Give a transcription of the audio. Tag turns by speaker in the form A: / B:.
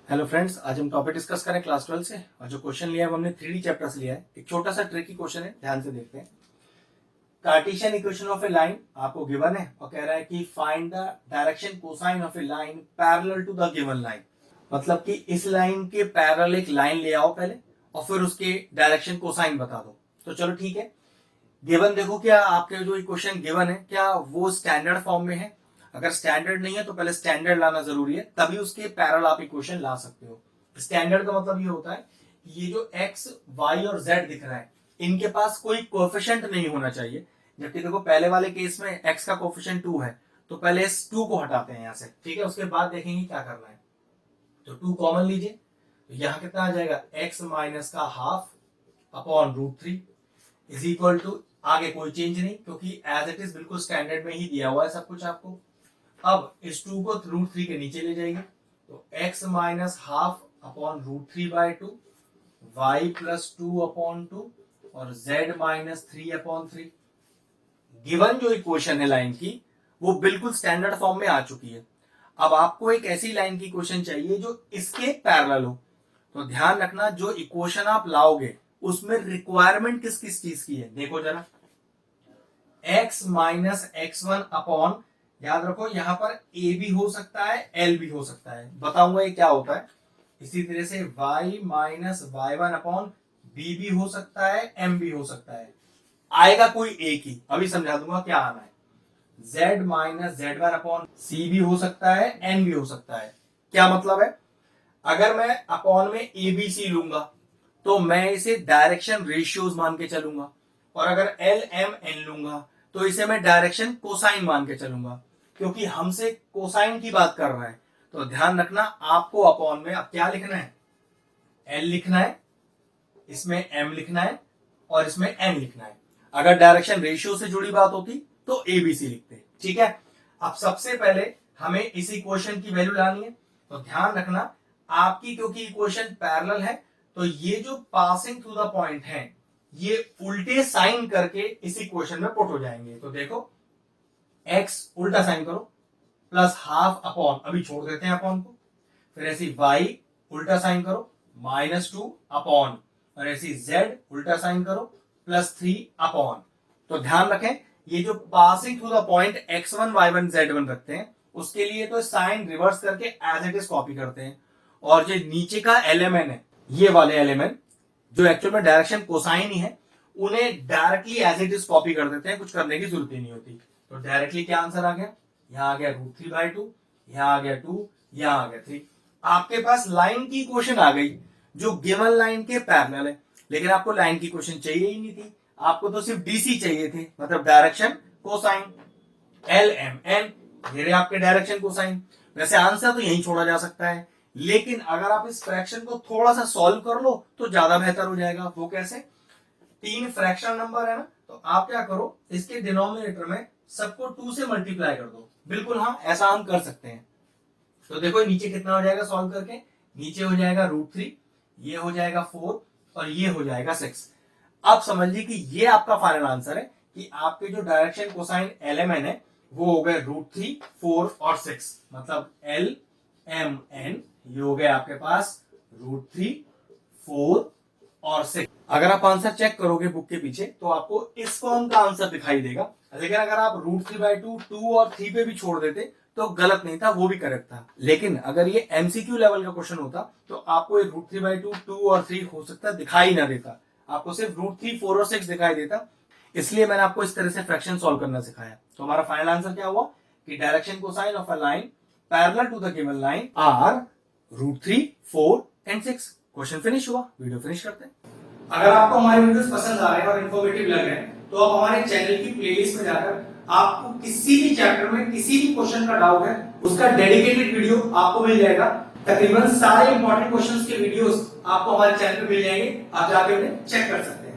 A: Hello friends, आज हम topic discuss करें क्लास 12 से। और जो क्वेश्चन लिया है वो हमने 3D चैप्टर से लिया है। एक छोटा सा ट्रिकी क्वेश्चन है, ध्यान से देखते हैं। Cartesian equation of a line आपको गिवन है और कह रहा है कि find the direction cosine of a line parallel to the given line. मतलब कि इस लाइन के पैरेलल एक लाइन ले आओ पहले और फिर उसके डायरेक्शन कोसाइन बता दो। तो चलो ठीक है, गिवन देखो क्या आपके जो इक्वेशन गिवन है क्या वो स्टैंडर्ड फॉर्म में है। अगर स्टैंडर्ड नहीं है तो पहले स्टैंडर्ड लाना जरूरी है, तभी उसके पैरेलल आप इक्वेशन ला सकते हो। स्टैंडर्ड का मतलब ये होता है कि ये जो x, y और z दिख रहा है इनके पास कोई कोएफिशिएंट नहीं होना चाहिए। जबकि देखो पहले वाले केस में x का कोएफिशिएंट 2 है, तो पहले इस 2 को हटाते हैं यहां से, ठीक है। उसके बाद देखेंगे क्या करना है। तो 2 कॉमन लीजिए, तो यहां कितना आ जाएगा x माइनस का half upon √3 is equal to, आगे कोई चेंज नहीं क्योंकि एज इट इज बिल्कुल स्टैंडर्ड में ही दिया हुआ है सब कुछ आपको। अब इस 2 को √3 के नीचे ले जाएंगे, तो x minus half upon √3/2, y plus 2 upon 2 और z माइनस 3 अपॉन 3। गिवन जो इक्वेशन है लाइन की वो बिल्कुल स्टैंडर्ड फॉर्म में आ चुकी है। अब आपको एक ऐसी लाइन की इक्वेशन चाहिए जो इसके पैरेलल हो। तो ध्यान रखना, जो इक्वेशन आप लाओगे उसमें रिक्वायरमेंट किस किस चीज की है देखो जरा। x माइनस x1 अपॉन, याद रखो यहां पर a भी हो सकता है l भी हो सकता है, बताऊंगा ये क्या होता है। इसी तरह से y minus y1 upon b भी हो सकता है, m भी हो सकता है, आएगा कोई एक ही, अभी समझा दूंगा क्या आना है। z minus z1 upon c भी हो सकता है, n भी हो सकता है। क्या मतलब है, अगर मैं अपॉन में a b c लूंगा तो मैं इसे डायरेक्शन रेशियोज मान के चलूंगा, और अगर l m n लूंगा तो इसे मैं डायरेक्शन कोसाइन मान के चलूंगा, क्योंकि हमसे कोसाइन की बात कर रहा है। तो ध्यान रखना, आपको अपॉन में अब क्या लिखना है, l लिखना है, इसमें m लिखना है और इसमें n लिखना है। अगर डायरेक्शन रेशियो से जुड़ी बात होती तो ABC लिखते, ठीक है। अब सबसे पहले हमें इस इक्वेशन की वैल्यू लानी है। तो ध्यान रखना, आपकी क्योंकि इक्वेशन पैरेलल है तो ये जो पासिंग थ्रू द पॉइंट है ये उल्टे साइन करके इस इक्वेशन में पुट हो जाएंगे। तो देखो x उल्टा साइन करो प्लस हाफ अपॉन, अभी छोड़ देते हैं अपॉन को, फिर ऐसी y उल्टा साइन करो -2 अपॉन, और ऐसी z उल्टा साइन करो +3 अपॉन। तो ध्यान रखें, ये जो passing through the point x1 y1 z1 रखते हैं उसके लिए तो साइन रिवर्स करके एज इट इज कॉपी करते हैं, और जो नीचे का एलिमेंट है ये वाले एलिमेंट जो एक्चुअल में डायरेक्शन कोसाइन ही है उन्हें directly as it is copy कर देते हैं, कुछ करने की जरूरत ही नहीं होती। तो डायरेक्टली क्या आंसर आ गया, यहां आ गया √3/2, यहां आ गया 2, यहां आ गया 3। आपके पास लाइन की इक्वेशन आ गई जो गिवन लाइन के पैरेलल है। लेकिन आपको लाइन की इक्वेशन चाहिए ही नहीं थी, आपको तो सिर्फ डीसी चाहिए थे, मतलब direction cosine. L M N ये रहे आपके डायरेक्शन कोसाइन। वैसे आंसर तो यही छोड़ा जा सकता है, लेकिन अगर आप इस फ्रैक्शन को थोड़ा सा सॉल्व कर लो तो ज्यादा बेहतर हो जाएगा। वो कैसे, 3 फ्रैक्शन नंबर है ना, तो आप क्या करो, इसके डिनोमिनेटर में सबको 2 से मल्टीप्लाई कर दो। बिल्कुल हाँ, ऐसा हम कर सकते हैं। तो देखो नीचे कितना हो जाएगा सॉल्व करके, नीचे हो जाएगा √3, ये हो जाएगा 4 और ये हो जाएगा 6। अब समझ लीजिए कि ये आपका फाइनल आंसर है कि आपके जो डायरेक्शन कोसाइन एलिमेंट है वो हो गए √3, 4 और 6, मतलब L M N ये हो गए आपके पास √3, 4 और 6। अगर आप आंसर चेक करोगे बुक के पीछे तो आपको इस फॉर्म का आंसर दिखाई देगा, लेकिन अगर आप √3/2, 2 और 3 पे भी छोड़ देते तो गलत नहीं था, वो भी करेक्ट था। लेकिन अगर ये एमसीक्यू लेवल का क्वेश्चन होता तो आपको √3/2, 2 और 3 हो सकता दिखाई ना देता, आपको सिर्फ √3, 4 और 6 दिखाई देता। इसलिए मैंने आपको इस तरह से फ्रैक्शन सॉल्व करना सिखाया। तो हमारा फाइनल आंसर क्या हुआ कि direction cosine of a line parallel to the given line are √3, 4 and 6। Question finish हुआ, वीडियो फिनिश करते हैं। अगर आपको हमारे वीडियोस पसंद आ रहे हैं और इन्फॉर्मेटिव लग रहे हैं तो आप हमारे चैनल की प्लेलिस्ट में जाकर आपको किसी भी चैप्टर में किसी भी क्वेश्चन का डाउट है उसका डेडिकेटेड वीडियो आपको मिल जाएगा। तकरीबन सारे इंपॉर्टेंट क्वेश्चंस के वीडियोस आपको हमारे चैनल पे मिल जाएंगे, आप जाके उन्हें चेक कर सकते हैं।